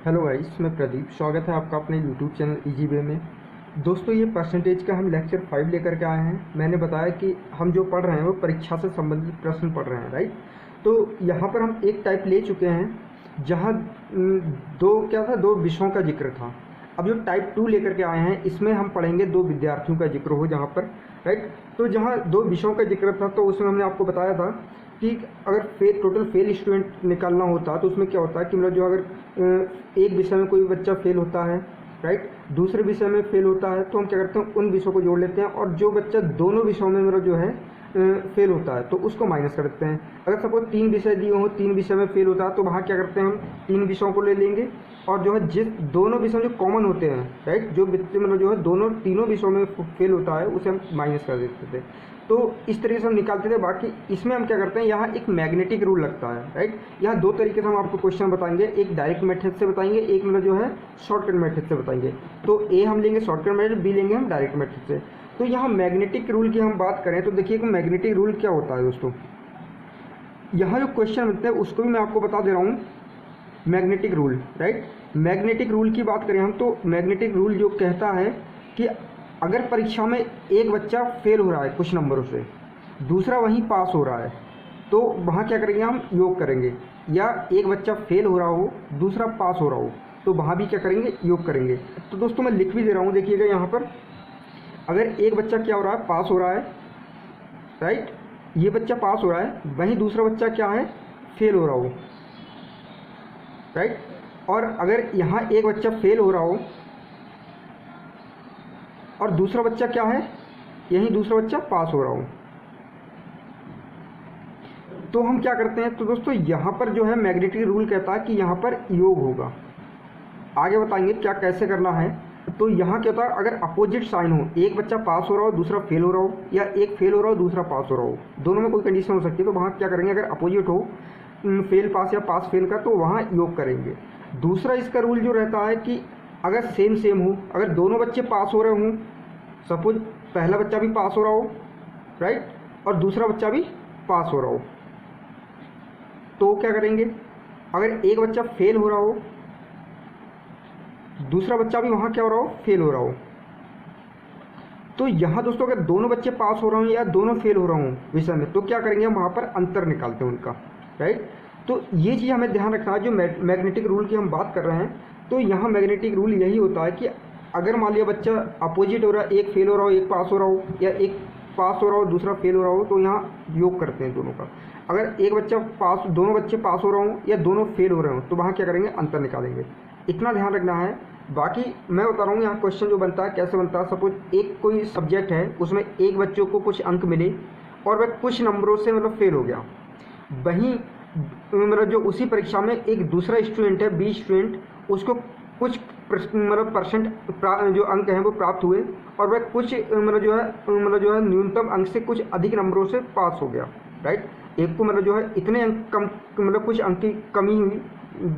Hello guys, मैं प्रदीप। स्वागत है आपका अपने यूट्यूब चैनल इजी वे में। दोस्तों, ये परसेंटेज का हम लेक्चर 5 लेकर के आए हैं। मैंने बताया कि हम जो पढ़ रहे हैं वो परीक्षा से संबंधित प्रश्न पढ़ रहे हैं, राइट। तो यहाँ पर हम एक टाइप ले चुके हैं जहाँ दो विषयों का जिक्र था। अब जो टाइप 2 लेकर के आए हैं इसमें हम पढ़ेंगे 2 विद्यार्थियों का जिक्र हो जहाँ पर, राइट। तो जहाँ 2 विषयों का जिक्र था तो उसमें हमने आपको बताया था कि अगर टोटल फेल स्टूडेंट निकालना होता तो उसमें क्या होता है कि मतलब जो अगर एक विषय में कोई बच्चा फेल होता है, राइट, दूसरे विषय में फेल होता है, तो हम क्या करते हैं उन विषयों को जोड़ लेते हैं, और जो बच्चा दोनों विषयों में मतलब जो है फेल होता है तो उसको माइनस कर देते हैं। अगर सपोज 3 विषय दिए हों, 3 विषय में फेल होता है तो वहाँ क्या करते हैं हम 3 विषयों को ले लेंगे, और जो है जिस दोनों विषय जो कॉमन होते हैं, राइट, जो बच्चे मतलब जो है तीनों विषयों में फेल होता है उसे हम माइनस कर देते थे। तो इस तरीके से हम निकालते थे। बाकी इसमें हम क्या करते हैं, यहाँ एक मैग्नेटिक रूल लगता है, राइट। यहाँ 2 तरीके से हम आपको क्वेश्चन बताएंगे, एक डायरेक्ट मेथड से बताएंगे, एक मतलब जो है शॉर्टकट मेथड से बताएंगे। तो ए हम लेंगे शॉर्टकट मेथड, बी लेंगे हम डायरेक्ट मेथड से। तो यहाँ मैग्नेटिक रूल की हम बात करें तो देखिए कि मैग्नेटिक रूल क्या होता है दोस्तों। यहाँ जो क्वेश्चन मिलते हैं उसको भी मैं आपको बता दे रहा हूँ। Magnetic rule, right, magnetic rule की बात करें हम तो मैग्नेटिक रूल जो कहता है कि अगर परीक्षा में एक बच्चा फेल हो रहा है कुछ नंबरों से, दूसरा वहीं पास हो रहा है, तो वहाँ क्या करेंगे हम योग करेंगे। या एक बच्चा फेल हो रहा हो, दूसरा पास हो रहा हो, तो वहाँ भी क्या करेंगे, योग करेंगे। तो दोस्तों मैं लिख भी दे रहा हूँ, देखिएगा यहाँ पर अगर एक बच्चा क्या हो रहा है, पास हो रहा है, राइट, ये बच्चा पास हो रहा है, वहीं दूसरा बच्चा क्या है, फेल हो रहा हो, राइट। और अगर यहाँ एक बच्चा फेल हो रहा हो और दूसरा बच्चा क्या है, यही दूसरा बच्चा पास हो रहा हो, तो हम क्या करते हैं, तो दोस्तों यहाँ पर जो है मैग्नेटिक रूल कहता है कि यहाँ पर योग होगा। आगे बताएंगे क्या कैसे करना है। तो यहाँ क्या होता है, अगर अपोजिट साइन हो, एक बच्चा पास हो रहा हो दूसरा फेल हो रहा हो, या एक फेल हो रहा हो दूसरा पास हो रहा हो, दोनों में कोई कंडीशन हो सकती है, तो वहाँ क्या करेंगे, अगर अपोजिट हो फेल पास या पास फेल का, तो वहाँ योग करेंगे। दूसरा इसका रूल जो रहता है कि अगर सेम हो, अगर दोनों बच्चे पास हो रहे हों, सपोज पहला बच्चा भी पास हो रहा हो, राइट, और दूसरा बच्चा भी पास हो रहा हो, तो क्या करेंगे, अगर एक बच्चा फेल हो रहा हो, दूसरा बच्चा भी वहाँ क्या हो रहा हो, फेल हो रहा हो, तो यहाँ दोस्तों अगर दोनों बच्चे पास हो रहे हों या दोनों फेल हो रहे हों विषय में, तो क्या करेंगे हम वहाँ पर अंतर निकालते हैं उनका, राइट। तो ये चीज़ हमें ध्यान रखना है। जो मैग्नेटिक रूल की हम बात कर रहे हैं, तो यहाँ मैग्नेटिक रूल यही होता है कि अगर मान लिया बच्चा अपोजिट हो रहा है, एक फेल हो रहा हो एक पास हो रहा हो, या एक पास हो रहा हो दूसरा फेल हो रहा हो, तो यहाँ योग करते हैं दोनों का। अगर एक बच्चा पास, दोनों बच्चे पास हो रहे हों या दोनों फेल हो रहे हों, तो वहाँ क्या करेंगे, अंतर निकालेंगे। इतना ध्यान रखना है। बाकी मैं बता रहा हूँ यहाँ क्वेश्चन जो बनता है कैसे बनता है। सपोज एक कोई सब्जेक्ट है, उसमें एक बच्चों को कुछ अंक मिले और वह कुछ नंबरों से मतलब फेल हो गया, वहीं मतलब जो उसी परीक्षा में एक दूसरा स्टूडेंट है, बी स्टूडेंट, उसको कुछ मतलब परसेंट जो अंक हैं वो प्राप्त हुए, और वह कुछ मतलब जो है न्यूनतम अंक से कुछ अधिक नंबरों से पास हो गया, राइट। एक को मतलब जो है इतने अंक कम, मतलब कुछ अंक की कमी हुई,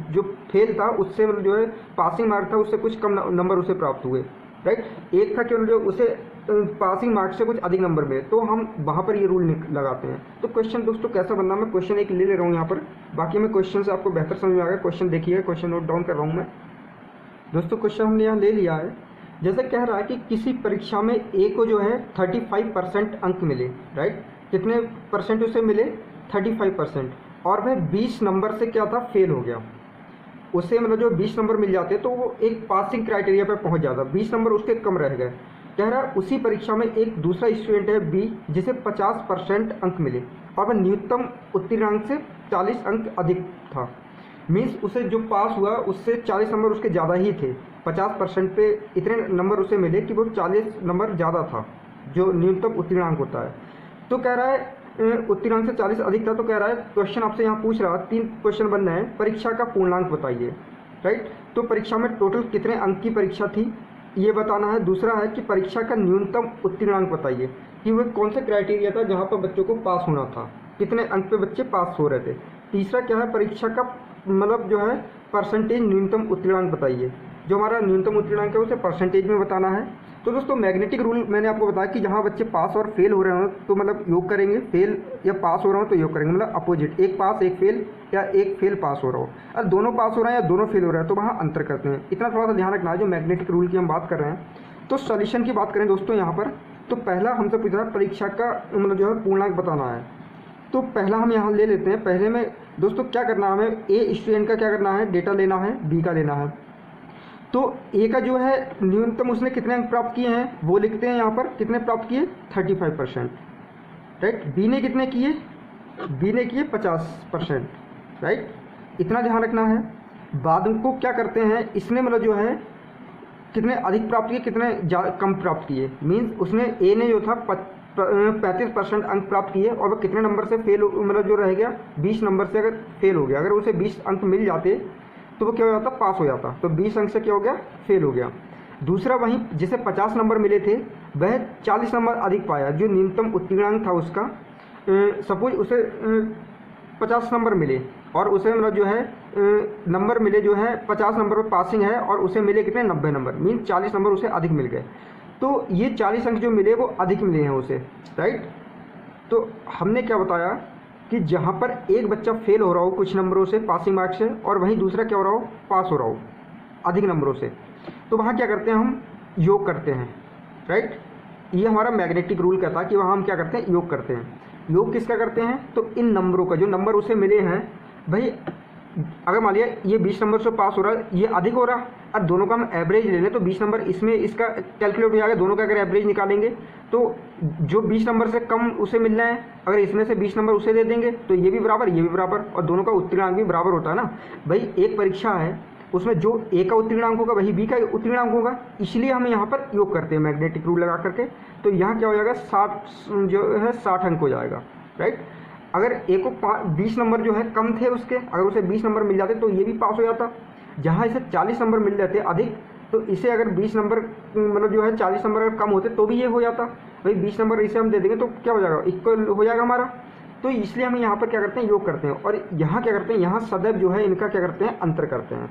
जो फेल था उससे मतलब जो है पासिंग मार्क था उससे कुछ कम नंबर उसे प्राप्त हुए, राइट। एक था कि मतलब जो उसे पासिंग मार्क्स से कुछ अधिक नंबर में, तो हम वहाँ पर ये रूल लगाते हैं। तो क्वेश्चन दोस्तों कैसा बनना, मैं क्वेश्चन एक ले रहा हूँ यहाँ पर, बाकी मैं क्वेश्चन से आपको बेहतर समझ में आ गया। क्वेश्चन देखिए, क्वेश्चन नोट डाउन कर रहा हूँ मैं दोस्तों। क्वेश्चन हमने यहाँ ले लिया है। जैसे कह रहा है कि किसी परीक्षा में ए को जो है 35% अंक मिले, राइट, कितने परसेंट उसे मिले, 35%, और वह 20 नंबर से क्या था, फेल हो गया। उसे मतलब जो 20 नंबर मिल जाते तो वो एक पासिंग क्राइटेरिया पर पहुंच जाता, 20 नंबर उसके कम रह गए। कह रहा है उसी परीक्षा में एक दूसरा स्टूडेंट है बी, जिसे 50% अंक मिले और वह न्यूनतम उत्तीर्ण अंक से 40 अंक अधिक था। मीन्स उसे जो पास हुआ उससे 40 नंबर उसके ज़्यादा ही थे, 50% पे इतने नंबर उसे मिले कि वो 40 नंबर ज़्यादा था जो न्यूनतम उत्तीर्ण अंक होता है। तो कह रहा है उत्तीर्ण अंक से 40 अधिक था। तो कह रहा है क्वेश्चन आपसे यहाँ पूछ रहा है, 3 क्वेश्चन बन रहे हैं, परीक्षा का पूर्णांक बताइए, राइट। तो परीक्षा में टोटल कितने अंक की परीक्षा थी ये बताना है। दूसरा है कि परीक्षा का न्यूनतम उत्तीर्ण अंक बताइए, कि वह कौन सा क्राइटेरिया था जहाँ पर बच्चों को पास होना था, कितने अंक पे बच्चे पास हो रहे थे। तीसरा क्या है, परीक्षा का मतलब जो है परसेंटेज न्यूनतम उत्तीर्ण अंक बताइए, जो हमारा न्यूनतम उत्तीर्ण अंक है उसे परसेंटेज में बताना है। तो दोस्तों मैग्नेटिक रूल मैंने आपको बताया कि जहाँ बच्चे पास और फेल हो रहे हो तो मतलब योग करेंगे, फेल या पास हो रहा हो तो योग करेंगे, मतलब अपोजिट, एक पास एक फेल या एक फेल पास हो रहा हो। और दोनों पास हो रहे हैं या दोनों फेल हो रहे हैं तो वहाँ अंतर करते हैं। इतना थोड़ा सा ध्यान रखना है जो मैग्नेटिक रूल की हम बात कर रहे हैं। तो सॉल्यूशन की बात करें दोस्तों यहाँ पर, तो पहला हमसे पूछ रहा है परीक्षा का मतलब जो है पूर्णांक बताना है। तो पहला हम यहाँ ले लेते हैं। पहले में दोस्तों क्या करना है, हमें ए स्टूडेंट का क्या करना है, डेटा लेना है, बी का लेना है। तो ए का जो है न्यूनतम उसने कितने अंक प्राप्त किए हैं वो लिखते हैं यहाँ पर, कितने प्राप्त किए 35%, राइट। बी ने कितने किए, बी ने किए 50%, राइट। इतना ध्यान रखना है। बाद को क्या करते हैं, इसने मतलब जो है कितने अधिक प्राप्त किए, कितने कम प्राप्त किए, मीन्स उसने ए ने जो था 35% अंक प्राप्त किए और वह कितने नंबर से फेल मतलब जो रह गया 20 नंबर से अगर फेल हो गया, अगर उसे 20 अंक मिल जाते तो वो क्या हो जाता, पास हो जाता। तो 20 अंक से क्या हो गया, फेल हो गया। दूसरा वहीं जिसे 50 नंबर मिले थे वह 40 नंबर अधिक पाया, जो न्यूनतम उत्तीर्णांक था उसका, सपोज उसे 50 नंबर मिले और उसे मतलब जो है नंबर मिले जो है 50 नंबर पर पासिंग है और उसे मिले कितने 90 नंबर, मीन 40 नंबर उसे अधिक मिल गए। तो ये 40 अंक जो मिले वो अधिक मिले हैं उसे, राइट। तो हमने क्या बताया कि जहाँ पर एक बच्चा फेल हो रहा हो कुछ नंबरों से पासिंग मार्क्स से और वहीं दूसरा क्या हो रहा हो, पास हो रहा हो अधिक नंबरों से, तो वहाँ क्या करते हैं, हम योग करते हैं, राइट। ये हमारा मैग्नेटिक रूल कहता है कि वहाँ हम क्या करते हैं, योग करते हैं। योग किसका करते हैं, तो इन नंबरों का जो नंबर उसे मिले हैं, भाई अगर मान लिया ये 20 नंबर से पास हो रहा है, ये अधिक हो रहा, और दोनों का हम एवरेज ले लें तो 20 नंबर इसमें इसका कैलकुलेट हो जाएगा, दोनों का अगर एवरेज निकालेंगे तो जो 20 नंबर से कम उसे मिल रहा है, अगर इसमें से 20 नंबर उसे दे देंगे तो ये भी बराबर ये भी बराबर, और दोनों का उत्तीर्णांक भी बराबर होता है ना। भाई एक परीक्षा है उसमें जो ए का उत्तीर्णांक होगा वही बी का उत्तीर्णांक होगा, इसलिए हम यहाँ पर योग करते हैं मैग्नेटिक रूल लगा करके। तो यहाँ क्या हो जाएगा, 60 जो है 60 अंक हो जाएगा, राइट। अगर ए को 20 नंबर जो है कम थे उसके, अगर उसे 20 नंबर मिल जाते तो ये भी पास हो जाता। जहाँ इसे 40 नंबर मिल जाते अधिक, तो इसे अगर 20 नंबर मतलब जो है 40 नंबर अगर कम होते तो भी ये हो जाता। भाई 20 नंबर इसे हम दे देंगे तो क्या हो जाएगा, इक्वल हो जाएगा हमारा। तो इसलिए हम यहाँ पर क्या करते हैं, योग करते हैं। और यहाँ क्या करते हैं, यहाँ सदैव जो है इनका क्या करते हैं, अंतर करते हैं।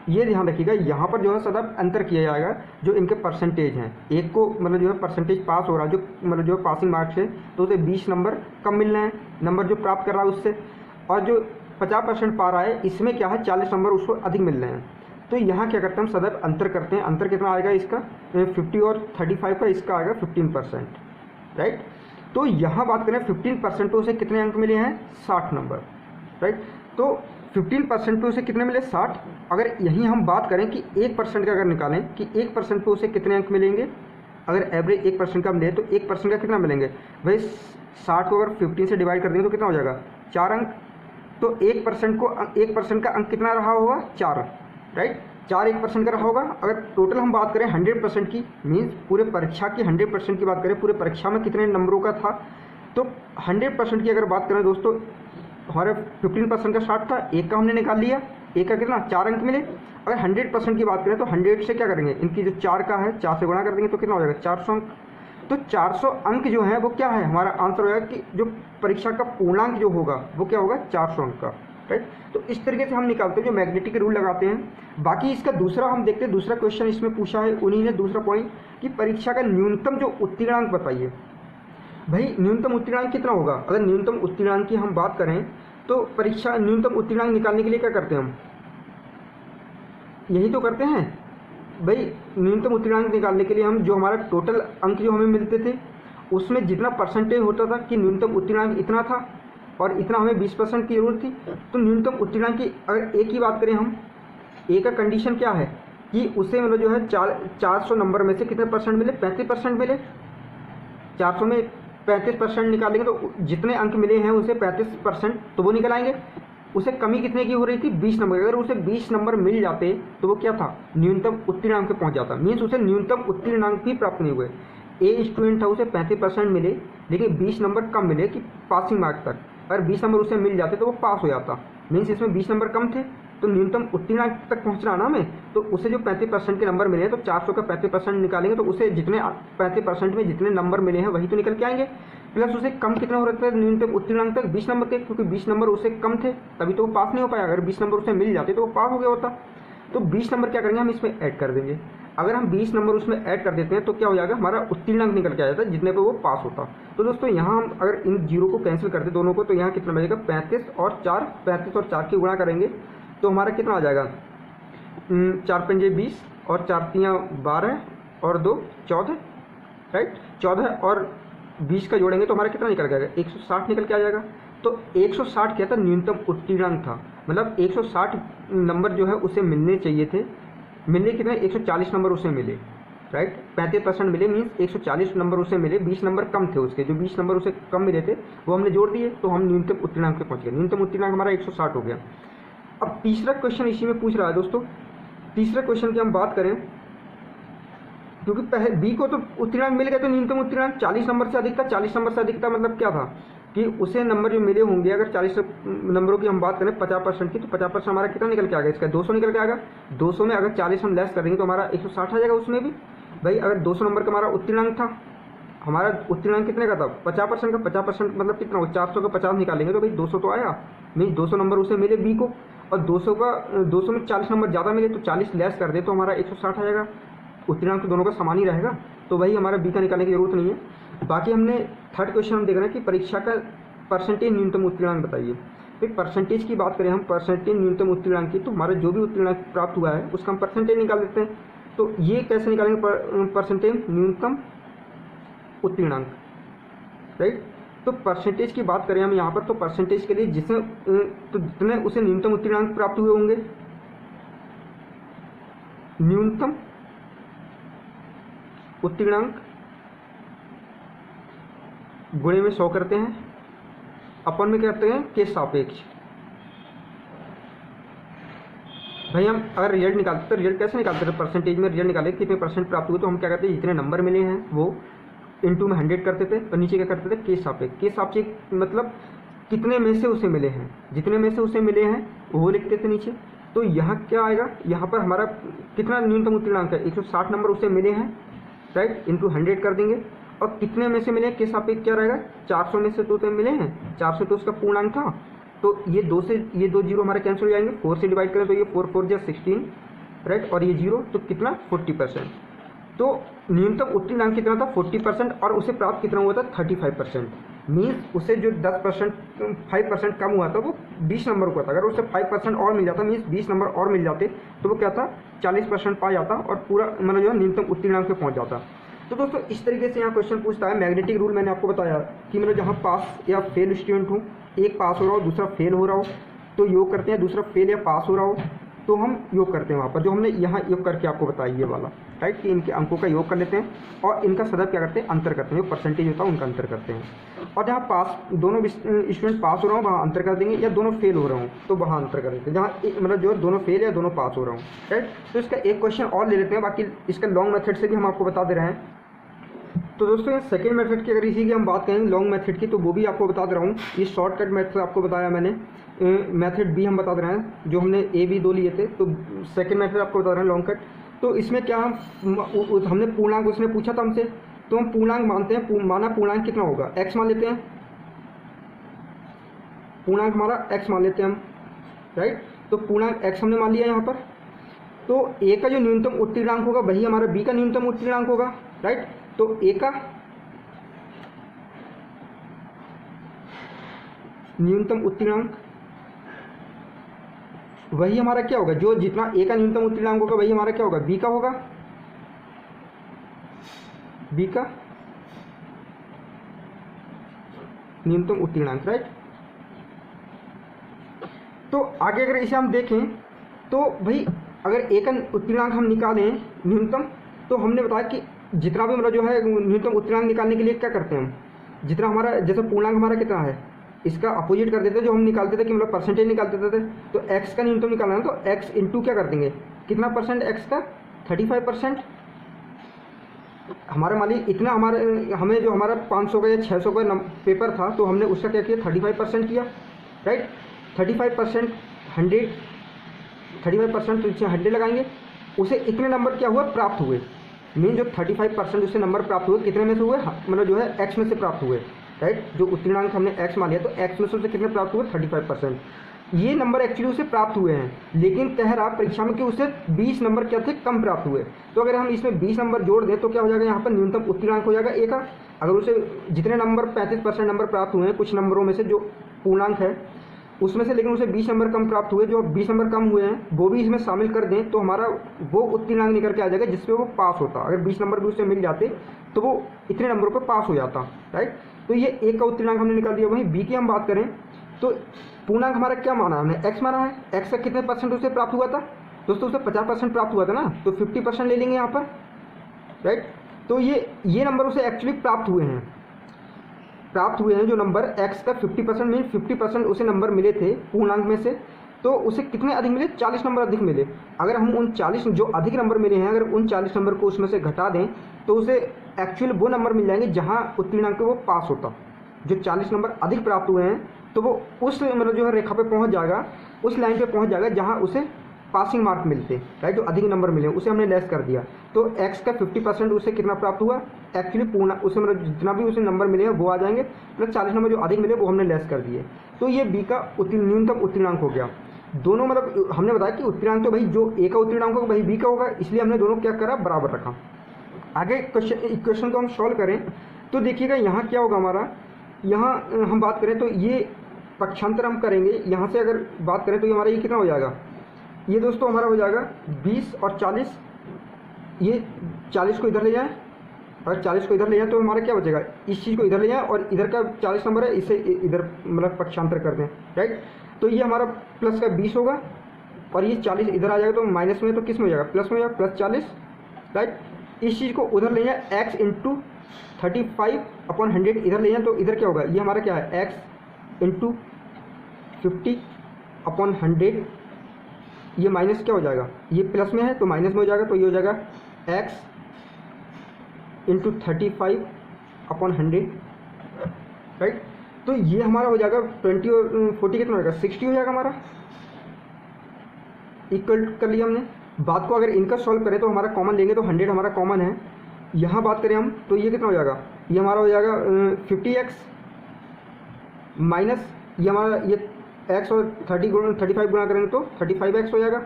ये ध्यान रखिएगा, यहाँ पर जो है सदैव अंतर किया जाएगा जो इनके परसेंटेज हैं। एक को मतलब जो है परसेंटेज पास हो रहा है, जो मतलब जो पासिंग मार्क्स है तो उसे 20 नंबर कम मिल रहे हैं, नंबर जो प्राप्त कर रहा है उससे, और जो 50% पा रहा है इसमें क्या है 40 नंबर उसको अधिक मिल रहे हैं। तो यहाँ क्या करते हैं, हम सदैव अंतर करते हैं। अंतर कितना आएगा इसका, 50 और 35 का, इसका आएगा 15%, राइट। तो यहाँ बात करें 15% तो उसे कितने अंक मिले हैं, 60 नंबर, राइट। तो 15% पे उसे कितने मिले, 60। अगर यहीं हम बात करें कि 1% का अगर निकालें कि 1% पे उसे कितने अंक मिलेंगे, अगर एवरेज 1% का मिले तो 1% का कितना मिलेंगे, भाई 60 को अगर 15 से डिवाइड कर देंगे तो कितना हो जाएगा, 4 अंक। तो 1% का अंक कितना रहा होगा, 4, राइट। 4 1% का रहा होगा। अगर टोटल हम बात करें 100% की, मीन्स पूरे परीक्षा की 100% की बात करें, पूरे परीक्षा में कितने नंबरों का था, तो 100% की अगर बात करें दोस्तों, हमारे 15% का 60 था, एक का हमने निकाल लिया, एक का कितना 4 अंक मिले। अगर 100% की बात करें तो 100 से क्या करेंगे, इनकी जो 4 का है 4 से गुणा कर देंगे तो कितना हो जाएगा, 400 अंक। तो 400 अंक जो है वो क्या है, हमारा आंसर हो जाएगा कि जो परीक्षा का पूर्णांक जो होगा वो क्या होगा, 400 अंक का, राइट। तो इस तरीके से हम निकालते हैं, जो मैग्नेटिक रूल लगाते हैं। बाकी इसका दूसरा हम देखते हैं, दूसरा क्वेश्चन इसमें पूछा है उन्हीं ने, दूसरा पॉइंट कि परीक्षा का न्यूनतम जो उत्तीर्णांक बताइए। भाई न्यूनतम उत्तीर्णांक कितना होगा, अगर न्यूनतम उत्तीर्णांक की हम बात करें तो परीक्षा न्यूनतम उत्तीर्णांक निकालने के लिए क्या करते हैं हम, यही तो करते हैं। भाई न्यूनतम उत्तीर्णांक निकालने के लिए हम जो हमारा टोटल अंक जो हमें मिलते थे उसमें जितना परसेंटेज होता था कि न्यूनतम उत्तीर्णांक इतना था और इतना हमें 20% की जरूरत थी, तो न्यूनतम उत्तीर्णांक की अगर ए की बात करें हम, ए का कंडीशन क्या है कि उसे मतलब जो है 400 नंबर में से कितने परसेंट मिले, 35% मिले। 400 में 35% निकालेंगे तो जितने अंक मिले हैं उसे 35% तो वो निकल आएंगे। उसे कमी कितने की हो रही थी, 20 नंबर। अगर उसे 20 नंबर मिल जाते तो वो क्या था, न्यूनतम उत्तीर्णांक पे पहुंच जाता। मीन्स उसे न्यूनतम उत्तीर्णांक भी प्राप्त नहीं हुए। ए स्टूडेंट था उसे 35% मिले लेकिन 20 नंबर कम मिले कि पासिंग मार्क तक। अगर 20 नंबर उसे मिल जाते तो वो पास हो जाता। मीन्स इसमें 20 नंबर कम थे तो न्यूनतम उत्तीर्णांक तक पहुंचना ना हमें, तो उसे जो 35% के नंबर मिले हैं तो 400 का 35% निकालेंगे तो उसे जितने 35% में जितने नंबर मिले हैं वही तो निकल के आएंगे। प्लस उसे कम कितना हो रहा था न्यूनतम उत्तीर्णांक तक, 20 नंबर थे, क्योंकि 20 नंबर उसे कम थे तभी तो वो पास नहीं हो पाया। अगर 20 नंबर उसे मिल जाते तो वो पास हो गया होता। तो 20 नंबर क्या करेंगे हम इसमें ऐड कर देंगे। अगर हम 20 नंबर उसमें ऐड कर देते हैं तो क्या हो जाएगा, हमारा उत्तीर्णांक निकल के आ जाता है जितने पे वो पास होता। तो दोस्तों यहाँ हम अगर इन जीरो को कैंसिल करते दोनों को, तो यहाँ कितना बचेगा 35 और 4 की गुणा करेंगे तो हमारा कितना आ जाएगा 4 पंजे 20 और 4 तियाँ 12 और 2 14, राइट। 14 और 20 का जोड़ेंगे तो हमारा कितना निकल के आएगा 160 निकल के आ जाएगा। तो 160 क्या था, न्यूनतम उत्तीर्णांक था, मतलब 160 नंबर जो है उसे मिलने चाहिए थे। मिलने कितने 140 नंबर उसे मिले, राइट। 35% मिले, मीन्स 140 नंबर उसे मिले, 20 नंबर कम थे उसके, जो 20 नंबर उसे कम मिले थे वो हमने जोड़ दिए तो हम न्यूनतम उत्तीर्णांक पे पहुंच गए। न्यूनतम उत्तीर्णांक हमारा 160 हो गया। अब तीसरा क्वेश्चन इसी में पूछ रहा है दोस्तों। तीसरे क्वेश्चन की हम बात करें, क्योंकि पहले बी को तो उत्तीर्णांक मिल गया, तो न्यूनतम उत्तीर्णांक 40 नंबर से अधिक था। 40 नंबर से अधिक था मतलब क्या था कि उसे नंबर जो मिले होंगे, अगर 40 नंबरों की हम बात करें 50% की, तो 50% हमारा कितना निकल के आ गया, इसका 200 निकल के आएगा। 200 में अगर 40 हम लेस करेंगे तो हमारा 160 आ जाएगा उसमें भी। भाई अगर 200 नंबर का हमारा उत्तीर्णांक था, हमारा उत्तीर्णांक कितने का था 50% का, 50% मतलब कितना हो 400 का 50 निकालेंगे तो भाई 200 तो आया। मीन 200 नंबर उसे मिले बी को, और 200 में 40 नंबर ज़्यादा मिले तो 40 लेस कर दे तो हमारा 160 आ जाएगा। उत्तीर्णांक तो दोनों का समान ही रहेगा, तो भाई हमारा बी का निकालने की जरूरत नहीं है। बाकी हमने थर्ड क्वेश्चन हम देख रहे हैं कि परीक्षा का परसेंटेज न्यूनतम उत्तीर्णांक बताइए। फिर परसेंटेज की बात करें हम, परसेंटेज न्यूनतम उत्तीर्णांक की, तो हमारा जो भी उत्तीर्णांक प्राप्त हुआ है उसका हम परसेंटेज निकाल देते हैं। तो ये कैसे निकालेंगे परसेंटेज न्यूनतम उत्तीर्णांक, राइट। तो परसेंटेज की बात करें हम यहाँ पर, तो परसेंटेज के लिए जितने उसे न्यूनतम उत्तीर्णांक प्राप्त हुए होंगे, न्यूनतम उत्तीर्णांक गुणे में 100 करते हैं, अपन में करते हैं के सापेक्ष। भाई हम अगर रिजल्ट निकालते तो रिजल्ट कैसे निकालते थे, परसेंटेज में रिजल्ट निकाले कितने परसेंट प्राप्त हुए, तो हम क्या करते हैं जितने नंबर मिले हैं वो इंटू में 100 करते थे, और नीचे क्या करते थे के सापेक्ष। के सापेक्ष मतलब कितने में से उसे मिले हैं, जितने में से उसे मिले हैं वो लिखते थे नीचे। तो यहाँ क्या आएगा, यहाँ पर हमारा कितना न्यूनतम उत्तीर्णांक है 160 नंबर उसे मिले हैं, राइट, इंटू 100 कर देंगे। और कितने में से मिले के सापेक्ष क्या रहेगा 400 में से तो मिले हैं, 400 तो उसका पूर्णांक था, तो ये 2 से ये 2 जीरो हमारे कैंसिल हो जाएंगे। 4 से डिवाइड करें तो ये 4 4 16, राइट, और ये जीरो तो कितना 40%। तो न्यूनतम उत्तीर्णांक कितना था 40%, और उसे प्राप्त कितना हुआ था 35%। मीन्स उसे जो 10% 5% कम हुआ था वो 20 नंबर का था। अगर उसे 5% और मिल जाता, मीन्स 20 नंबर और मिल जाते, तो वो क्या था 40% पा जाता और पूरा मतलब जो है न्यूनतम उत्तीर्णांक पे पहुंच जाता। तो दोस्तों इस तरीके से यहाँ क्वेश्चन पूछता है। मैग्नेटिक रूल मैंने आपको बताया कि मतलब जहाँ पास या फेल स्टूडेंट हो, एक पास हो रहा हो दूसरा फेल हो रहा हो, तो योग करते हैं, दूसरा फेल या पास हो रहा हो तो हम योग करते हैं वहाँ पर, जो हमने यहाँ योग करके आपको बताया ये वाला, राइट, कि इनके अंकों का योग कर लेते हैं और इनका सदैव क्या करते हैं अंतर करते हैं, जो परसेंटेज होता है उनका अंतर करते हैं। और जहाँ पास दोनों स्टूडेंट पास हो रहा हो वहाँ अंतर कर देंगे, या दोनों फेल हो रहा हूँ तो वहाँ अंतर कर देते हैं, जहाँ मतलब जो दोनों फेल या दोनों पास हो रहा हूँ, राइट। तो इसका एक क्वेश्चन और ले लेते हैं, बाकी इसका लॉन्ग मेथड से भी हम आपको बता दे रहे हैं। तो दोस्तों ये सेकेंड मेथड की अगर इसी की हम बात करें लॉन्ग मेथड की, तो वो भी आपको बता दे रहा हूँ। ये शॉर्टकट मेथड आपको बताया मैंने, मेथड बी हम बता दे रहे हैं, जो हमने ए बी 2 लिए थे, तो सेकेंड मेथड आपको बता रहे हैं लॉन्ग कट। तो इसमें क्या हमने पूर्णांक उसने पूछा था हमसे, तो हम पूर्णांक मानते हैं। माना पूर्णांक कितना होगा x मान लेते हैं, पूर्णांक हमारा x मान लेते हैं हम, राइट। तो पूर्णांक x हमने मान लिया यहाँ पर। तो a का जो न्यूनतम उत्तीर्णांक होगा वही हमारा b का न्यूनतम उत्तीर्णांक होगा, राइट। तो a का न्यूनतम उत्तीर्णांक वही हमारा क्या होगा, जो जितना a का न्यूनतम उत्तीर्णांक होगा वही हमारा क्या होगा b का होगा, b का न्यूनतम उत्तीर्णांक, राइट। तो आगे अगर इसे हम देखें तो भाई अगर a का उत्तीर्णांक हम निकालें न्यूनतम, तो हमने बताया कि जितना भी मतलब जो है न्यूनतम उत्तीर्णांक निकालने के लिए क्या करते हैं हम, जितना हमारा जैसे पूर्णांक हमारा कितना है इसका अपोजिट कर देते हैं, जो हम निकालते थे कि मतलब परसेंटेज निकालते थे, तो x का न्यूनतम निकालना है तो x इंटू क्या कर देंगे, कितना परसेंट x का 35%। हमारे मान लीजिए इतना हमें जो हमारा 500 का या 600 का पेपर था, तो हमने उसका क्या किया 35% किया, राइट। 35% 100, 35% तो इसे 100 लगाएंगे, उसे इतने नंबर क्या हुआ प्राप्त हुए। मीन जो 35% उसे नंबर प्राप्त हुए कितने में से हुए, मतलब जो है x में से प्राप्त हुए, राइट। जो उत्तीर्णांक हमने x मान लिया तो x में से उसे कितने प्राप्त हुए 35%। ये नंबर एक्चुअली उसे प्राप्त हुए हैं, लेकिन कह रहा परीक्षा में कि उसे 20 नंबर क्या थे, कम प्राप्त हुए। तो अगर हम इसमें 20 नंबर जोड़ दें तो क्या हो जाएगा, यहाँ पर न्यूनतम उत्तीर्णांक हो जाएगा 1। अगर उसे जितने नंबर 35% नंबर प्राप्त हुए हैं कुछ नंबरों में से जो पूर्णांक है उसमें से, लेकिन उसे 20 नंबर कम प्राप्त हुए, जो 20 नंबर कम हुए हैं वो भी इसमें शामिल कर दें तो हमारा वो उत्तीर्णांक निकल के आ जाएगा जिसपे वो पास होता। अगर 20 नंबर भी उसे मिल जाते तो वो इतने नंबरों पर पास हो जाता, राइट। तो ये एक का उत्तीर्णांक हमने निकाल दिया। वहीं बी की हम बात करें तो पूर्णांक हमारा क्या माना हमने, एक्स माना है। एक्स का कितने परसेंट उसे प्राप्त हुआ था दोस्तों, उसे 50% प्राप्त हुआ था ना, तो 50% ले लेंगे यहाँ पर, राइट। तो ये नंबर उसे एक्चुअली प्राप्त हुए हैं जो नंबर एक्स का 50% मीन 50% उसे नंबर मिले थे पूर्णांक में से, तो उसे कितने अधिक मिले, 40 नंबर अधिक मिले। अगर हम उन 40 जो अधिक नंबर मिले हैं, अगर उन 40 नंबर को उसमें से घटा दें तो उसे एक्चुअल वो नंबर मिल जाएंगे जहाँ उत्तीर्णांक पे वो पास होता। जो 40 नंबर अधिक प्राप्त हुए हैं तो वो उस मतलब जो है रेखा पे पहुँच जाएगा, उस लाइन पे पहुँच जाएगा जहाँ उसे पासिंग मार्क मिलते, राइट। जो अधिक नंबर मिले उसे हमने लेस कर दिया, तो एक्स का 50% उसे कितना प्राप्त हुआ, एक्चुअली पूर्ण उसे मतलब जितना भी उसे नंबर मिले हैं वो आ जाएंगे, प्लस 40 नंबर जो अधिक मिले वो हमने लेस कर दिए। तो ये बी का न्यूनतम उत्तीर्णांक हो गया। दोनों मतलब हमने बताया कि उत्तीर्णांक तो भाई जो ए का उत्तीर्णांक होगा वही बी का होगा, इसलिए हमने दोनों क्या करा, बराबर रखा। आगे इक्वेशन को हम सॉल्व करें तो देखिएगा यहाँ क्या होगा हमारा, यहाँ हम बात करें तो ये पक्षांतर हम करेंगे। यहाँ से अगर बात करें तो ये हमारा ये कितना हो जाएगा, ये दोस्तों हमारा हो जाएगा 20 और 40, ये 40 को इधर ले जाएं, अगर 40 को इधर ले जाएं तो हमारा क्या बचेगा, इस चीज़ को इधर ले जाएं और इधर का 40 नंबर है इसे इधर मतलब पक्षांतर कर दें, राइट। तो ये हमारा प्लस का 20 होगा और ये 40 इधर आ जाएगा तो माइनस में, तो किस में हो जाएगा, प्लस में हो जाएगा, प्लस 40, राइट। इस चीज़ को उधर ले जाएं, एक्स इंटू 35/100 इधर ले जाएं तो इधर क्या होगा, ये हमारा क्या है, एक्स इंटू 50/100, ये माइनस क्या हो जाएगा, ये प्लस में है तो माइनस में हो जाएगा, तो ये हो जाएगा एक्स इंटू 35/100, राइट। तो ये हमारा हो जाएगा 20 और 40 कितना हो जाएगा, 60 हो जाएगा हमारा, इक्वल कर लिया हमने। बात को अगर इनका सॉल्व करें तो हमारा कॉमन लेंगे तो 100 हमारा कॉमन है। यहाँ बात करें हम तो ये कितना हो जाएगा, ये हमारा हो जाएगा 50x माइनस ये हमारा ये x और 35 गुणा करेंगे तो 35x हो जाएगा,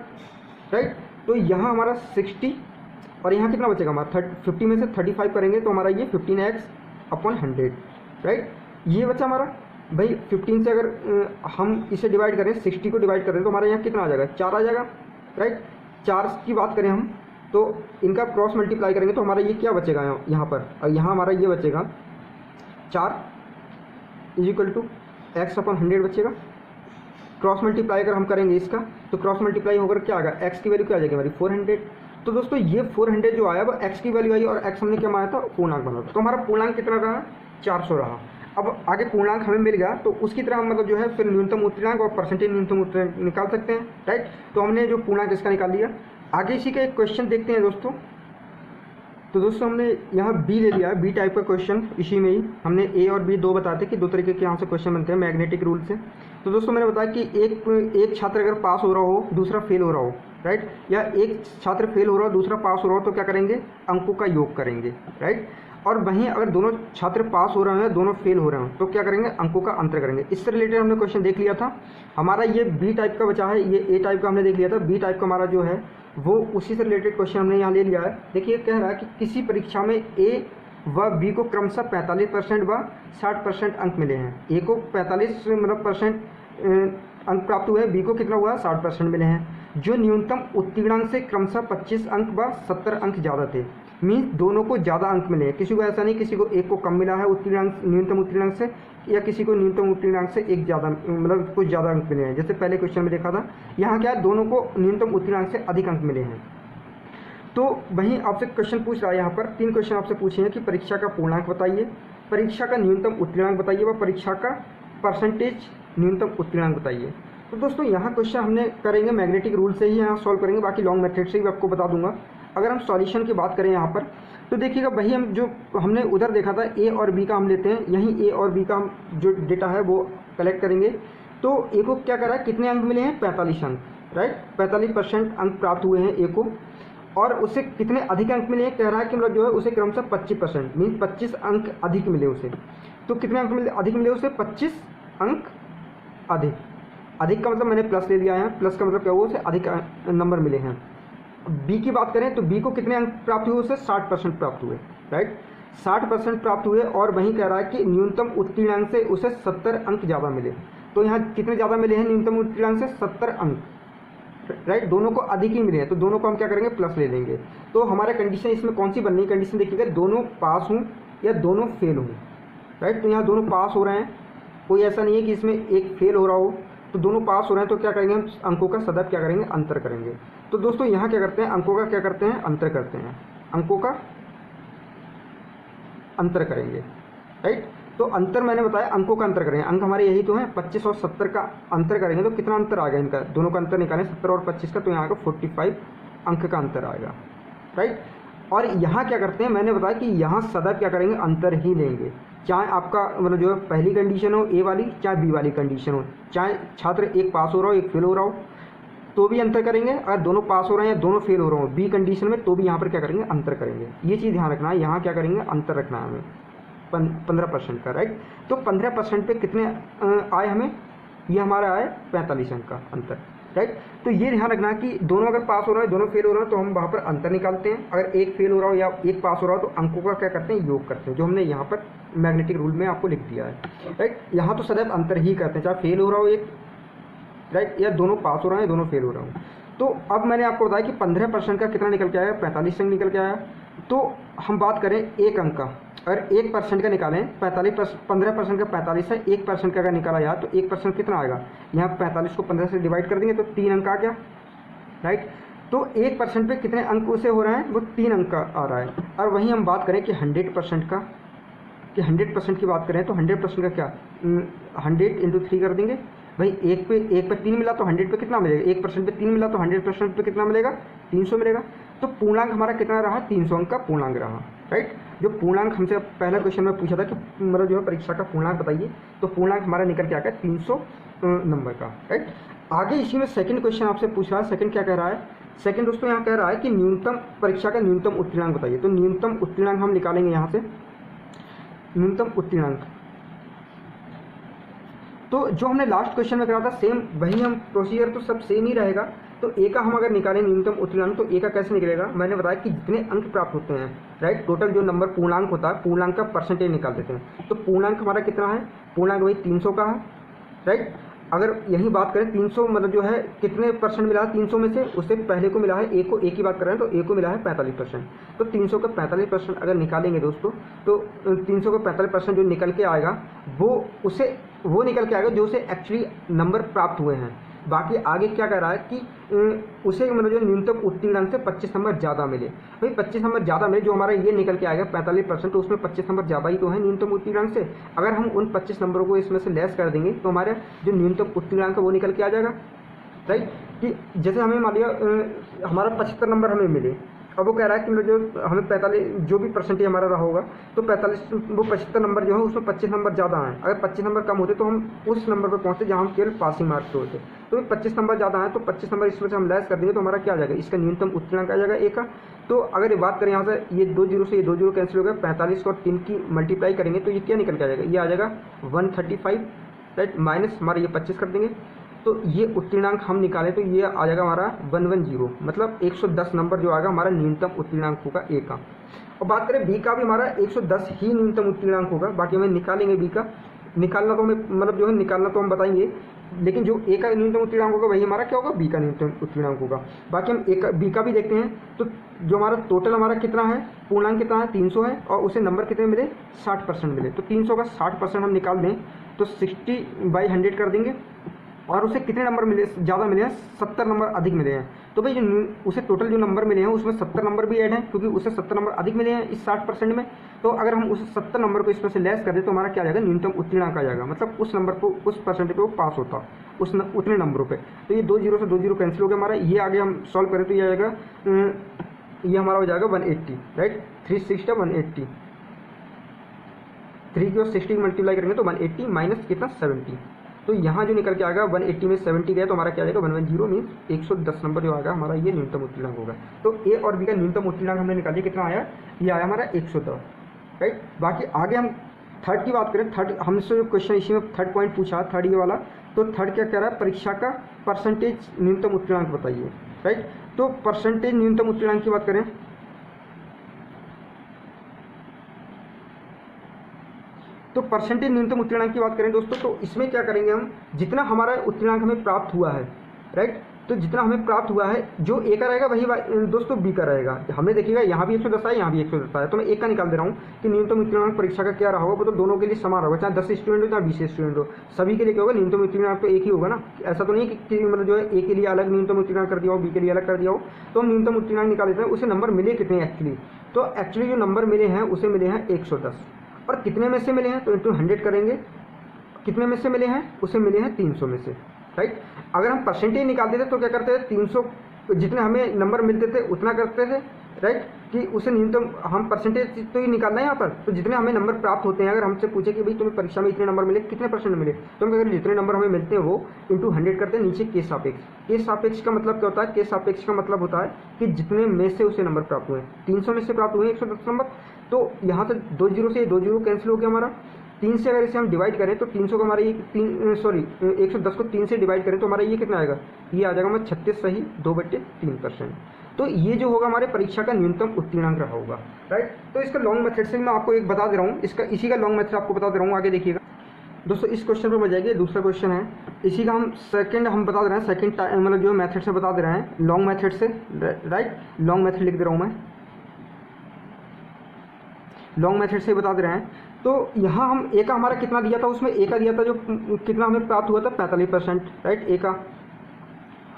राइट। तो यहाँ हमारा 60 और यहाँ कितना बचेगा हमारा 50 में से 35 करेंगे तो हमारा ये 15x/100, राइट। ये बचा हमारा भाई 15 से अगर हम इसे डिवाइड करें 60 को डिवाइड करें तो हमारा यहाँ कितना आ जाएगा, 4 आ जाएगा, राइट। 4 की बात करें हम तो इनका क्रॉस मल्टीप्लाई करेंगे तो हमारा ये क्या बचेगा यहाँ पर, और यहाँ हमारा ये बचेगा 4 = x/100 बचेगा। क्रॉस मल्टीप्लाई अगर हम करेंगे इसका तो क्रॉस मल्टीप्लाई होकर क्या आएगा, x की वैल्यू क्या आ जाएगी हमारी 400। तो दोस्तों ये 400 जो आया वो x की वैल्यू आई और x हमने क्या माना था, पूर्णांक बना था। तो हमारा पूर्णांक कितना रहा, 400 रहा। अब आगे पूर्णांक हमें मिल गया तो उसकी तरह हम मतलब जो है फिर न्यूनतम उत्तीर्णांक और परसेंटेज न्यूनतम उत्तीर्णांक निकाल सकते हैं, राइट। तो हमने जो पूर्णांक इसका निकाल लिया। आगे इसी का एक क्वेश्चन देखते हैं दोस्तों। तो दोस्तों हमने यहाँ बी ले लिया है, बी टाइप का क्वेश्चन। इसी में ही हमने ए और बी दो बताते कि दो तरीके के यहाँ से क्वेश्चन बनते हैं मैग्नेटिक रूल से। तो दोस्तों मैंने बताया कि एक छात्र अगर पास हो रहा हो दूसरा फेल हो रहा हो, राइट, या एक छात्र फेल हो रहा हो दूसरा पास हो रहा हो तो क्या करेंगे, अंकों का योग करेंगे, राइट। और वहीं अगर दोनों छात्र पास हो रहे हैं दोनों फेल हो रहे हो तो क्या करेंगे, अंकों का अंतर करेंगे। इससे रिलेटेड हमने क्वेश्चन देख लिया था। हमारा ये बी टाइप का बचा है, ये ए टाइप का हमने देख लिया था। बी टाइप का हमारा जो है वो उसी से रिलेटेड क्वेश्चन हमने यहाँ ले लिया है। देखिए कह रहा है कि किसी परीक्षा में ए व बी को क्रमशः 45% व 60% अंक मिले हैं। ए को 45 मतलब % अंक प्राप्त हुए हैं, बी को कितना हुआ 60% मिले हैं। जो न्यूनतम उत्तीर्णांक से क्रमशः 25 अंक व 70 अंक ज़्यादा थे, मीन्स दोनों को ज़्यादा अंक मिले हैं। किसी को ऐसा नहीं किसी को एक को कम मिला है उत्तीर्णांक न्यूनतम उत्तीर्णांक से, या किसी को न्यूनतम उत्तीर्णांक से एक ज़्यादा मतलब कुछ ज़्यादा अंक मिले हैं। जैसे पहले क्वेश्चन में देखा था, यहाँ क्या है दोनों को न्यूनतम उत्तीर्णांक से अधिक अंक मिले हैं। तो वहीं आपसे क्वेश्चन पूछ रहा है, यहाँ पर 3 क्वेश्चन आपसे पूछे हैं कि परीक्षा का पूर्णांक बताइए, परीक्षा का न्यूनतम उत्तीर्णांक बताइए व परीक्षा का परसेंटेज न्यूनतम उत्तीर्णांक बताइए। तो दोस्तों यहाँ क्वेश्चन हमने करेंगे मैग्नेटिक रूल से ही यहाँ सॉल्व करेंगे, बाकी लॉन्ग मेथड से भी आपको बता दूंगा। अगर हम सॉल्यूशन की बात करें यहाँ पर तो देखिएगा वही हम जो हमने उधर देखा था ए और बी का हम लेते हैं, यहीं ए और बी का हम जो डेटा है वो कलेक्ट करेंगे। तो ए को क्या करा है, कितने अंक मिले हैं 45 अंक, राइट, 45% अंक प्राप्त हुए हैं ए को। और उसे कितने अधिक अंक मिले हैं, कह रहा है कि मतलब जो है उसे क्रमशः 25% मीन 25 अंक अधिक मिले उसे। तो कितने अंक मिले अधिक मिले उसे, 25 अंक अधिक, अधिक का मतलब मैंने प्लस ले लिया है, प्लस का मतलब क्या हुआ, उसे अधिक नंबर मिले हैं। बी की बात करें तो बी को कितने अंक प्राप्त हुए, उसे 60% प्राप्त हुए, राइट, 60% प्राप्त हुए। और वहीं कह रहा है कि न्यूनतम उत्तीर्ण अंक से उसे 70 अंक ज़्यादा मिले। तो यहाँ कितने ज़्यादा मिले हैं न्यूनतम उत्तीर्ण अंक से, 70 अंक, राइट, दोनों को अधिक ही मिले हैं, तो दोनों को हम क्या करेंगे, प्लस ले लेंगे। तो हमारा कंडीशन इसमें कौन सी बननी है, कंडीशन देखिएगा, दोनों पास हों या दोनों फेल हों, राइट। तो यहाँ दोनों पास हो रहे हैं, कोई ऐसा नहीं है कि इसमें एक फेल हो रहा हो, तो दोनों पास हो रहे हैं। तो क्या करेंगे हम, अंकों का सदैव क्या करेंगे, अंतर करेंगे। तो दोस्तों यहाँ क्या करते हैं, अंकों का क्या करते हैं, अंतर करते हैं, अंकों का अंतर करेंगे, राइट। तो अंतर मैंने बताया, अंकों का अंतर करेंगे, अंक हमारे यही तो हैं, 25 और 70 का अंतर करेंगे। तो कितना अंतर आ गया इनका, दोनों का अंतर निकालें 70 और 25 का, तो यहाँ का 45 अंक का अंतर आएगा, राइट। और यहाँ क्या करते हैं, मैंने बताया कि यहाँ सदैव क्या करेंगे, अंतर ही लेंगे, चाहे आपका मतलब जो है पहली कंडीशन हो ए वाली, चाहे बी वाली कंडीशन हो, चाहे छात्र एक पास हो रहा हो एक फेल हो रहा हो, तो भी अंतर करेंगे। अगर दोनों पास हो रहे हैं या दोनों फेल हो रहे हो बी कंडीशन में, तो भी यहाँ पर क्या करेंगे, अंतर करेंगे। ये चीज़ ध्यान रखना है, यहाँ क्या करेंगे, अंतर रखना है हमें 15% का, राइट। तो 15% पे कितने आए हमें, ये हमारा आए 45 अंक का अंतर, राइट। तो ये ध्यान रखना है कि दोनों अगर पास हो रहे हैं दोनों फेल हो रहे हैं तो हम वहाँ पर अंतर निकालते हैं। अगर एक फेल हो रहा हो या एक पास हो रहा हो तो अंकों का क्या करते हैं, योग करते हैं, जो हमने यहाँ पर मैग्नेटिक रूल में आपको लिख दिया है, राइट। यहाँ तो सदैव अंतर ही करते हैं, चाहे फेल हो रहा हो एक, राइट, या दोनों पास हो रहे हैं दोनों फेल हो रहा हो। तो अब मैंने आपको बताया कि 15% का कितना निकल के आया, 45 अंक निकल के आया। तो हम बात करें एक अंक का, अगर 1% का निकालें, 15% का 45 है, 1% का अगर निकाला जाए तो 1% कितना आएगा, यहाँ 45 को 15 से डिवाइड कर देंगे तो 3 अंक आ गया, राइट। तो 1% पे कितने अंक उसे हो रहे हैं, वो 3 अंक का आ रहा है। और वहीं हम बात करें कि 100% का, कि 100% की बात करें तो 100% का क्या, 100 इंटू 3 कर देंगे भाई, एक पे 3 मिला तो 100 पे कितना मिलेगा, 1% पे 3 मिला तो 100% पे कितना मिलेगा, 300 मिलेगा। तो पूर्णांक हमारा कितना रहा, 300 अंक का पूर्णांक रहा, राइट। जो पूर्णांक हमसे पहला क्वेश्चन में पूछा था कि मतलब जो है परीक्षा का पूर्णांक बताइए, तो पूर्णांक हमारा निकल के आ गया 300 नंबर का, राइट। आगे इसी में सेकंड क्वेश्चन आपसे पूछ रहा है, सेकंड क्या कह रहा है, सेकंड दोस्तों यहाँ कह रहा है कि न्यूनतम परीक्षा का न्यूनतम उत्तीर्णांक बताइए। तो न्यूनतम उत्तीर्णांक हम निकालेंगे यहाँ से, न्यूनतम उत्तीर्णांक, तो जो हमने लास्ट क्वेश्चन में करा था सेम वही हम प्रोसीजर तो सब सेम ही रहेगा। तो ए का हम अगर निकालें न्यूनतम उत्तीर्णांक, तो ए का कैसे निकलेगा, मैंने बताया कि जितने अंक प्राप्त होते हैं, राइट, टोटल जो नंबर पूर्णांक होता है, पूर्णांक का परसेंटेज निकाल देते हैं। तो पूर्णांक हमारा कितना है, पूर्णांक वही 300 का है, राइट। अगर यही बात करें 300 मतलब जो है कितने परसेंट मिला है 300 में से, उससे पहले को मिला है ए को, ए की बात कर रहे हैं तो ए को मिला है 45%। तो 300 का 45% अगर निकालेंगे दोस्तों, तो 300 का 45% जो निकल के आएगा वो निकल के आएगा जो उसे एक्चुअली नंबर प्राप्त हुए हैं। बाकी आगे क्या कह रहा है कि उसे मतलब जो न्यूनतम उत्तीर्ण अंक से 25 नंबर ज़्यादा मिले, भाई 25 नंबर ज़्यादा मिले, जो हमारा ये निकल के आएगा 45%, तो उसमें 25 नंबर ज़्यादा ही तो है न्यूनतम उत्तीर्ण अंक से। अगर हम उन 25 नंबरों को इसमें से लेस कर देंगे तो हमारे जो न्यूनतम उत्तीर्ण अंक है वो निकल के आ जाएगा, राइट। कि जैसे हमें मान लिया हमारा 75 नंबर हमें मिले, अब वो कह रहा है कि मतलब जो हमें 45 जो भी परसेंटेज हमारा रहा होगा, तो 75 नंबर जो है उसमें 25 नंबर ज़्यादा आए। अगर 25 नंबर कम होते तो हम उस नंबर पर पहुँचते जहाँ हम केवल पासिंग मार्क्स पे होते। तो 25 नंबर ज़्यादा आए तो 25 नंबर इसमें से हम लेस कर देंगे तो हमारा क्या आ जाएगा, इसका न्यूनतम उत्तीर्णांक आ जाएगा ए का। तो अगर ये बात करें यहाँ से, ये 2 जीरो से ये 2 जीरो कैंसिल हो गया, 45 और 3 की मल्टीप्लाई करेंगे तो ये क्या निकल के आ जाएगा, ये आ जाएगा 135, राइट, माइनस हमारा ये 25 कर देंगे। तो ये उत्तीर्णांक हम निकालें तो ये आ जाएगा हमारा 110, मतलब 110 नंबर जो आएगा हमारा न्यूनतम उत्तीर्णांक होगा ए का। और बात करें बी का भी हमारा 110 ही न्यूनतम उत्तीर्णांक होगा, बाकी हमें निकालेंगे बी का, निकालना तो हमें मतलब जो है निकालना तो हम बताएंगे, लेकिन जो ए का न्यूनतम उत्तीर्णांक होगा वही हमारा क्या होगा, बी का न्यूनतम उत्तीर्णांक होगा। बाकी हम ए का बी का भी देखते हैं। तो जो हमारा टोटल हमारा कितना है, पूर्णांक कितना है 300 है, और उसे नंबर कितने मिले 60% मिले। तो 300 का 60% हम निकाल दें तो 60/100 कर देंगे, और उसे कितने नंबर मिले, ज़्यादा मिले हैं, 70 नंबर अधिक मिले हैं। तो भाई जो उसे टोटल जो नंबर मिले हैं उसमें 70 नंबर भी ऐड हैं, क्योंकि उसे 70 नंबर अधिक मिले हैं इस 60% में। तो अगर हम उस 70 नंबर को इसमें से लेस कर दें तो हमारा क्या आ जाएगा, न्यूनतम उत्तीर्णांक आ जाएगा, मतलब उस नंबर को, उस परसेंटेज पे वो पास होता उतने नंबरों पे। तो ये 2 जीरो से 2 जीरो कैंसिल हो गया हमारा, ये आगे हम सॉल्व करें तो ये आएगा, ये हमारा हो जाएगा 180, राइट, 360 180, 3 की और 60 मल्टीप्लाई करेंगे तो 180 माइनस कितना 70। तो यहाँ जो निकल के आएगा 180 में 70 गया तो हमारा क्या आ जाएगा 110 मीन्स 110 नंबर जो आएगा हमारा ये न्यूनतम उत्तीर्णांक होगा। तो ए और बी का न्यूनतम उत्तीर्णांक हमने निकाल दिया, कितना आया, ये आया हमारा 110, राइट। बाकी आगे हम थर्ड की बात करें, थर्ड हमसे जो क्वेश्चन इसी में थर्ड पॉइंट पूछा, थर्ड ये वाला तो थर्ड क्या कह रहा है, परीक्षा का परसेंटेज न्यूनतम उत्तीर्णांक बताइए, राइट। तो परसेंटेज न्यूनतम उत्तीर्णांक की बात करें तो परसेंटेज न्यूनतम उत्तीर्णांक की बात करें दोस्तों, तो इसमें क्या करेंगे हम, जितना हमारा उत्तीर्णांक हमें प्राप्त हुआ है, राइट, तो जितना हमें प्राप्त हुआ है जो ए का रहेगा वही दोस्तों बी का रहेगा। हमें देखिएगा यहाँ भी 110 है, यहाँ भी 110 है, तो मैं एक का निकाल दे रहा हूँ कि न्यूनतम उत्तीर्णांक परीक्षा का क्या रहा होगा। वो तो दोनों के लिए समान होगा, चाहे 10 स्टूडेंट हो चाहे 20 स्टूडेंट हो, सभी के लिए क्या होगा, न्यूनतम उत्तीर्णांक तो एक ही होगा ना। ऐसा तो नहीं कि मतलब जो है ए के लिए अलग न्यूनतम उत्तीर्णांक कर दिया हो, बी के लिए अलग कर दिया हो। तो हम न्यूनतम उत्तीर्णांक निकाल देते हैं, उसे नंबर मिले कितने एक्चुअली, तो एक्चुअली जो नंबर मिले हैं उसे मिले हैं 110, और कितने में से मिले हैं तो इंटू 100 करेंगे, कितने में से मिले हैं, उसे मिले हैं 300 में से, राइट। अगर हम परसेंटेज निकालते थे तो क्या करते थे, 300 जितने हमें नंबर मिलते थे उतना करते थे, राइट, कि उसे न्यूनतम हम परसेंटेज तो ही निकालना है यहाँ पर। तो जितने हमें नंबर प्राप्त होते हैं, अगर हमसे पूछे कि भाई तुम्हें परीक्षा में इतने नंबर मिले, कितने परसेंट मिले, तो हम क्या करें, जितने नंबर हमें मिलते हैं वो इंटू 100 करते हैं, नीचे के सापेक्ष। के सापेक्ष का मतलब क्या होता है, के सापेक्ष का मतलब होता है कि जितने में से उसे नंबर प्राप्त हुए। 300 में से प्राप्त हुए 110 नंबर, तो यहाँ से 2 जीरो से 2 जीरो कैंसिल हो गया हमारा। 3 से अगर इसे हम डिवाइड करें तो 300 का हमारा ये 110 को 3 से डिवाइड करें तो हमारा ये कितना आएगा, ये आ जाएगा हमारा 36 सही 2/3%। तो ये जो होगा हमारे परीक्षा का न्यूनतम उत्तीर्णांक रहा होगा, राइट। तो इसका लॉन्ग मेथड से मैं आपको एक बता दे रहा हूँ, इसी का लॉन्ग मेथड आपको बता दे रहा हूँ, आगे देखिएगा दोस्तों। इस क्वेश्चन पर बजाइए, दूसरा क्वेश्चन है, इसी का हम बता दे रहे हैं, सेकंड मतलब जो मेथड से बता दे रहे हैं, लॉन्ग मेथड से, राइट। लॉन्ग मेथड लिख दे रहा हूँ मैं, लॉन्ग मेथड से बता दे रहे हैं। तो यहाँ हम ए का हमारा कितना दिया था, उसमें ए का दिया था जो कितना हमें प्राप्त हुआ था 45%, राइट, ए का।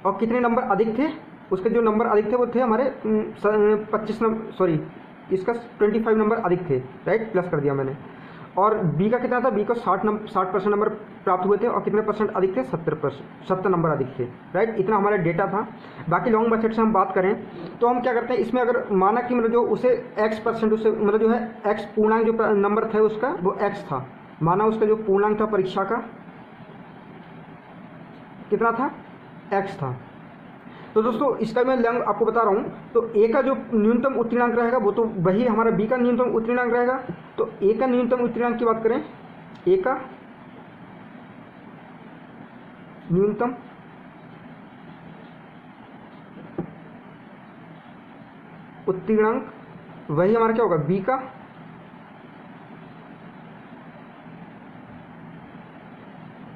और कितने नंबर अधिक थे, उसके जो नंबर अधिक थे वो थे हमारे 25 नंबर, सॉरी इसका 25 नंबर अधिक थे, राइट, प्लस कर दिया मैंने। और बी का कितना था, बी को 60% नंबर प्राप्त हुए थे, और कितने परसेंट अधिक थे, 70 नंबर अधिक थे, राइट। इतना हमारा डेटा था। बाकी लॉन्ग मेथड से हम बात करें तो हम क्या करते हैं, इसमें अगर माना कि मतलब जो उसे x% उसे मतलब जो है x पूर्णांक जो नंबर था उसका वो x था, माना उसका जो पूर्णांक था परीक्षा का कितना था, x था। तो दोस्तों इसका मैं लॉन्ग आपको बता रहा हूँ, तो ए का जो न्यूनतम उत्तीर्णांक रहेगा वो तो वही हमारा बी का न्यूनतम उत्तीर्णांक रहेगा। तो ए का न्यूनतम उत्तीर्णांक की बात करें, ए का न्यूनतम उत्तीर्णांक वही हमारा क्या होगा, बी का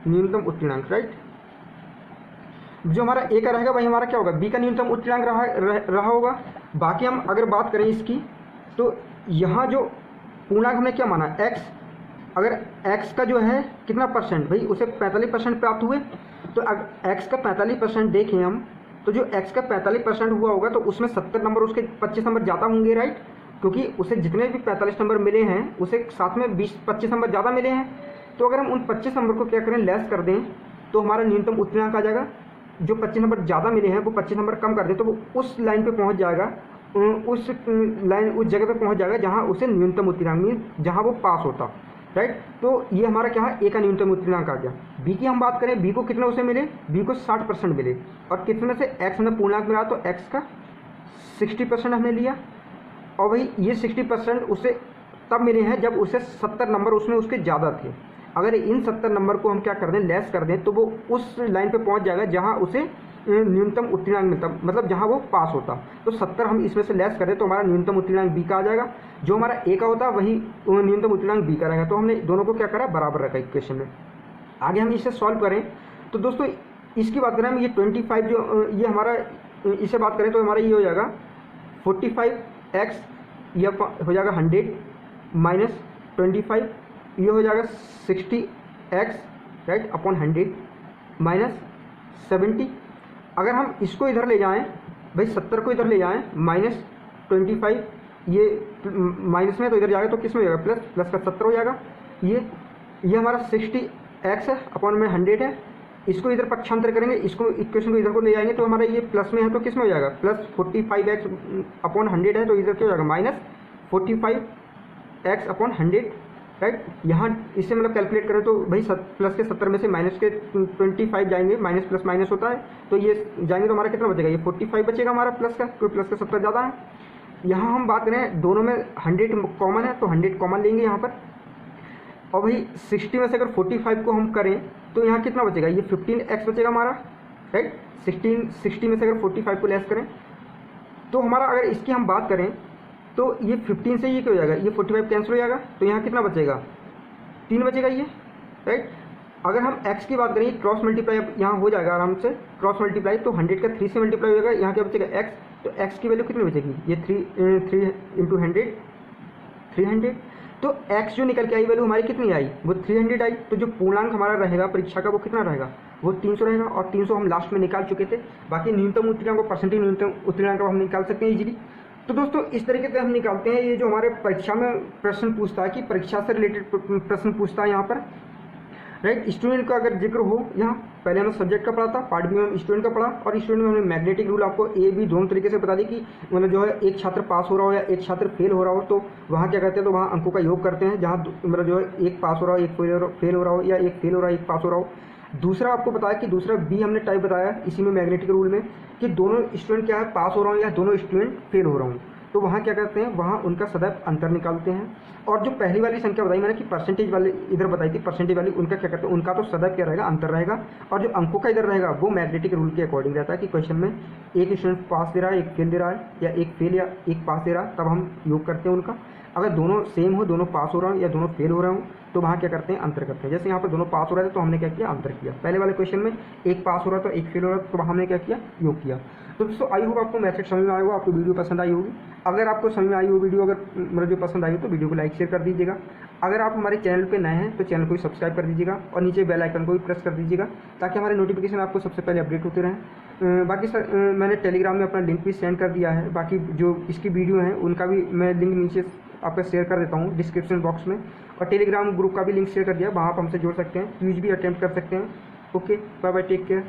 न्यूनतम उत्तीर्णांक, राइट। जो हमारा ए का रहेगा वही हमारा क्या होगा, बी का न्यूनतम उत्तीर्णांक रहा होगा। बाकी हम अगर बात करें इसकी, तो यहाँ जो पूर्णांक हमने क्या माना, x, अगर x का जो है कितना परसेंट, भाई उसे 45% प्राप्त हुए, तो अगर x का 45% देखें हम, तो जो x का 45% हुआ होगा तो उसमें 70 नंबर उसके 25 नंबर ज़्यादा होंगे, राइट, क्योंकि उसे जितने भी 45 नंबर मिले हैं उसे साथ में 20-25 नंबर ज़्यादा मिले हैं। तो अगर हम उन 25 नंबर को क्या करें, लेस कर दें, तो हमारा न्यूनतम उत्तीर्णांक आ जाएगा। जो 25 नंबर ज़्यादा मिले हैं वो 25 नंबर कम कर दें तो वो उस लाइन पे पहुंच जाएगा, उस जगह पे पहुंच जाएगा जहां उसे न्यूनतम उत्तीर्णांक मीन जहां वो पास होता, राइट। तो ये हमारा क्या है, ए का न्यूनतम उत्तीर्णांक आ गया। बी की हम बात करें, बी को कितने उसे मिले, बी को 60% मिले, और कितने से एक्स हमने पूर्णांक मिला तो एक्स का 60% हमने लिया। और भाई ये 60% उसे तब मिले हैं जब उसे 70 नंबर उसमें उसके ज़्यादा थे। अगर इन 70 नंबर को हम क्या कर दें, लेस कर दें, तो वो उस लाइन पे पहुंच जाएगा जहां उसे न्यूनतम उत्तीर्णांक मिलता, मतलब जहां वो पास होता। तो 70 हम इसमें से लेस करें तो हमारा न्यूनतम उत्तीर्णांक बी का आ जाएगा। जो हमारा ए का होता है वही न्यूनतम उत्तीर्णांक बी का रहेगा। तो हमने दोनों को क्या करा, बराबर रखा इक्वेशन में। आगे हम इसे सॉल्व करें तो दोस्तों इसकी बात करें हम, ये 25 जो ये हमारा इसे बात करें तो हमारा ये हो जाएगा 45x, ये हो जाएगा 100 माइनस 25, ये हो जाएगा 60x, राइट, अपॉन 100 माइनस 70। अगर हम इसको इधर ले जाएं, भाई 70 को इधर ले जाएं, माइनस 25, ये माइनस में तो इधर जाएगा तो किस में हो जाएगा, प्लस का 70 हो जाएगा। ये हमारा 60x है, अपॉन में 100 है। इसको इधर पक्षांतर करेंगे, इसको इक्वेशन को इधर को ले जाएंगे तो हमारा ये प्लस में है तो किस में हो जाएगा, प्लस 45x अपॉन 100 है तो इधर क्या हो जाएगा, माइनस 45x अपॉन 100, राइट। यहाँ इससे मतलब कैलकुलेट करें तो भाई प्लस के 70 में से माइनस के 25 जाएंगे, माइनस प्लस माइनस होता है तो ये जाएंगे तो हमारा कितना बचेगा, ये 45 बचेगा हमारा प्लस का, क्योंकि प्लस का 70 ज़्यादा है। यहाँ हम बात करें दोनों में 100 कॉमन है तो 100 कॉमन लेंगे यहाँ पर। और भाई 60 में से अगर 45 को हम करें तो यहाँ कितना बचेगा, ये 15x बचेगा हमारा, राइट। 60 में से अगर 45 को लेस करें तो हमारा, अगर इसकी हम बात करें तो ये 15 से ये क्या हो जाएगा, ये 45 कैंसिल हो जाएगा, तो यहाँ कितना बचेगा, 3 बचेगा ये, राइट। अगर हम x की बात करें, क्रॉस मल्टीप्लाई यहाँ हो जाएगा आराम से, क्रॉस मल्टीप्लाई, तो 100 का 3 से मल्टीप्लाई हो जाएगा, यहाँ क्या बचेगा x, तो x की वैल्यू कितनी बचेगी, ये 3 इंटू 100 300, तो x जो निकल के आई वैल्यू हमारी कितनी आई, वो 300 आई। तो जो पूर्णांक हमारा रहेगा परीक्षा का वो कितना रहेगा, वो 300 रहेगा, और 300 हम लास्ट में निकाल चुके थे। बाकी न्यूनतम उत्तीर्णांक को परसेंटेज न्यूनतम उत्तीर्णांक हम निकाल सकते हैं इजीली। तो दोस्तों इस तरीके से हम निकालते हैं, ये जो हमारे परीक्षा में प्रश्न पूछता है कि परीक्षा से रिलेटेड प्रश्न पूछता है यहाँ पर, राइट। स्टूडेंट का अगर जिक्र हो, यहाँ पहले हमने सब्जेक्ट का पढ़ा था, पार्ट बी में स्टूडेंट का पढ़ा, और स्टूडेंट में हमने मैग्नेटिक रूल आपको ए बी दोनों तरीके से बता दी कि मतलब जो है एक छात्र पास हो रहा हो या एक छात्र फेल हो रहा हो तो वहाँ क्या करते हैं, तो वहाँ अंकों का योग करते हैं, जहाँ मतलब जो है एक पास हो रहा हो, एक फेल हो रहा हो, या एक फेल हो रहा है एक पास हो रहा हो। दूसरा आपको बताया कि दूसरा बी हमने टाइप बताया इसी में मैग्नेटिक रूल में कि दोनों स्टूडेंट क्या है, पास हो रहा हूँ या दोनों स्टूडेंट फेल हो रहा हूँ, तो वहाँ क्या करते हैं, वहाँ उनका सदैव अंतर निकालते हैं। और जो पहली वाली संख्या बताई मैंने कि परसेंटेज वाली इधर बताई थी, परसेंटेज वाली, उनका क्या करते हैं, उनका तो सदैव क्या रहेगा, अंतर रहेगा। और जो अंकों का इधर रहेगा वो मैग्नेटिक रूल के अकॉर्डिंग रहता है कि क्वेश्चन में एक स्टूडेंट पास दे रहा है, एक फेल दे रहा है, या एक फेल या एक पास दे रहा है, तब हम योग करते हैं उनका। अगर दोनों सेम हो, दोनों पास हो रहा हूँ या दोनों फेल हो रहा हूँ, तो वहाँ क्या करते हैं, अंतर करते हैं। जैसे यहाँ पर दोनों पास हो रहे थे तो हमने क्या किया, अंतर किया। पहले वाले क्वेश्चन में एक पास हो रहा था, एक फेल हो रहा था, तो हमने क्या किया, योग किया। तो दोस्तों आई होप आपको मैथड समझ में आया होगा, आपको वीडियो पसंद आई होगी। अगर आपको समझ में आई हो वीडियो, अगर मतलब जो पसंद आई हो तो वीडियो को लाइक शेयर कर दीजिएगा। अगर आप हमारे चैनल पे नए हैं तो चैनल को सब्सक्राइब कर दीजिएगा, और नीचे बेल आइकन को भी प्रेस कर दीजिएगा ताकि हमारे नोटिफिकेशन आपको सबसे पहले अपडेट होते रहें। बाकी सर मैंने टेलीग्राम में अपना लिंक भी सेंड कर दिया है, बाकी जो इसकी वीडियो है उनका भी मैं लिंक नीचे आपको शेयर कर देता हूँ डिस्क्रिप्शन बॉक्स में, और टेलीग्राम ग्रुप का भी लिंक शेयर कर दिया, वहाँ आप हमसे जुड़ सकते हैं, क्विज भी अटेम्प्ट कर सकते हैं। Okay, bye bye, take care.